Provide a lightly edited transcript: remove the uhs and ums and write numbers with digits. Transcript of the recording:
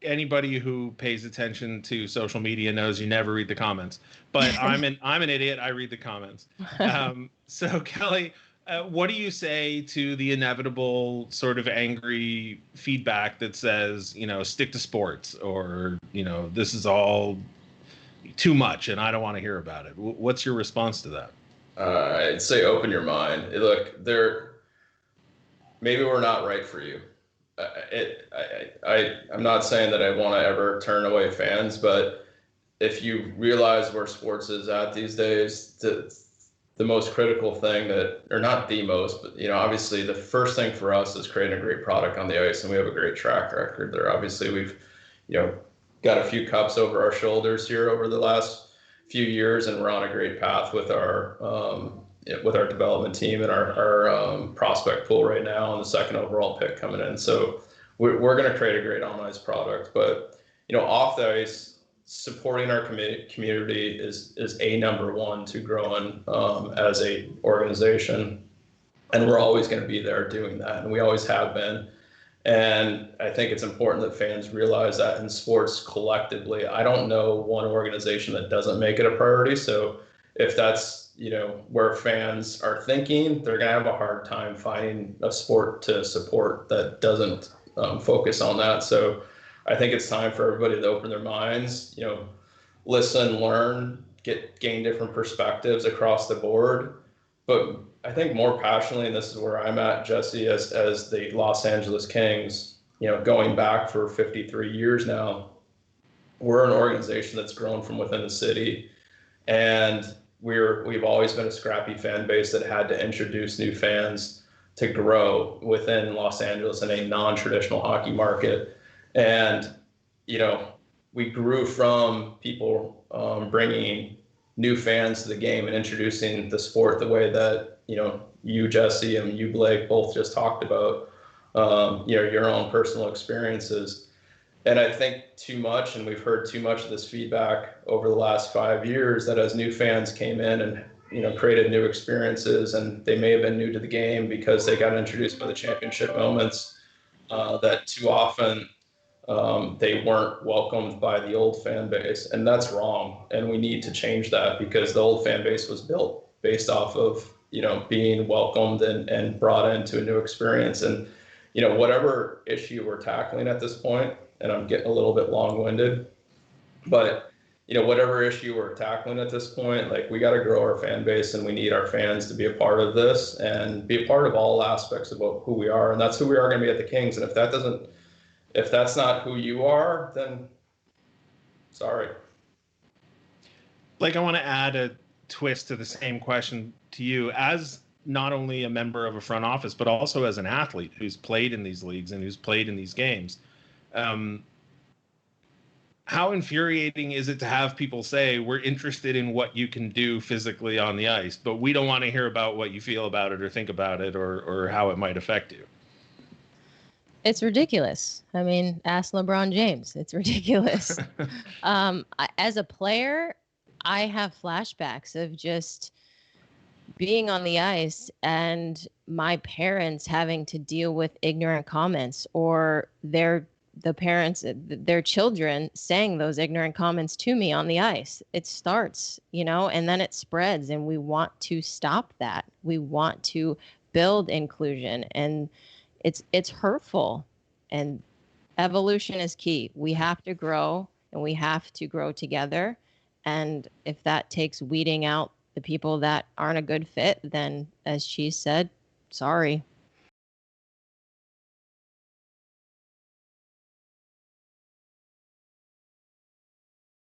anybody who pays attention to social media knows you never read the comments. But I'm an idiot. I read the comments. So Kelly, what do you say to the inevitable sort of angry feedback that says, stick to sports, or, this is all too much and I don't want to hear about it? What's your response to that? I'd say open your mind. Look, maybe we're not right for you. I'm not saying that I want to ever turn away fans, but if you realize where sports is at these days, the most critical thing or not the most, but obviously the first thing for us is creating a great product on the ice, and we have a great track record there. Obviously, we've got a few cups over our shoulders here over the last few years, and we're on a great path with our development team and our prospect pool right now, and the second overall pick coming in. So we're going to create a great on ice product, but off the ice, supporting our community is number one to growing as a organization, and we're always going to be there doing that, and we always have been. And I think it's important that fans realize that in sports collectively. I don't know one organization that doesn't make it a priority. So if that's where fans are thinking, they're going to have a hard time finding a sport to support that doesn't focus on that. So I think it's time for everybody to open their minds, listen, learn, gain different perspectives across the board. But I think more passionately, and this is where I'm at, Jesse, as the Los Angeles Kings, going back for 53 years now, we're an organization that's grown from within the city, and we've always been a scrappy fan base that had to introduce new fans to grow within Los Angeles in a non-traditional hockey market. And, we grew from people bringing new fans to the game and introducing the sport the way that, you, Jesse, and you, Blake, both just talked about, your own personal experiences. And I think too much, and we've heard too much of this feedback over the last 5 years, that as new fans came in and, created new experiences, and they may have been new to the game because they got introduced by the championship moments, that too often they weren't welcomed by the old fan base. And that's wrong. And we need to change that, because the old fan base was built based off of, being welcomed and brought into a new experience. And, whatever issue we're tackling at this point, and I'm getting a little bit long-winded, but, whatever issue we're tackling at this point, like, we got to grow our fan base, and we need our fans to be a part of this and be a part of all aspects of who we are. And that's who we are going to be at the Kings. And if that's not who you are, then sorry. Like, I want to add a twist to the same question to you, as not only a member of a front office, but also as an athlete who's played in these leagues and who's played in these games. How infuriating is it to have people say, we're interested in what you can do physically on the ice, but we don't want to hear about what you feel about it or think about it or how it might affect you? It's ridiculous. I mean, ask LeBron James. It's ridiculous. As a player, I have flashbacks of just being on the ice and my parents having to deal with ignorant comments, or their children saying those ignorant comments to me on the ice. It starts, and then it spreads, and we want to stop that. We want to build inclusion, and it's hurtful, and evolution is key. We have to grow, and we have to grow together. And if that takes weeding out the people that aren't a good fit, then, as she said, sorry.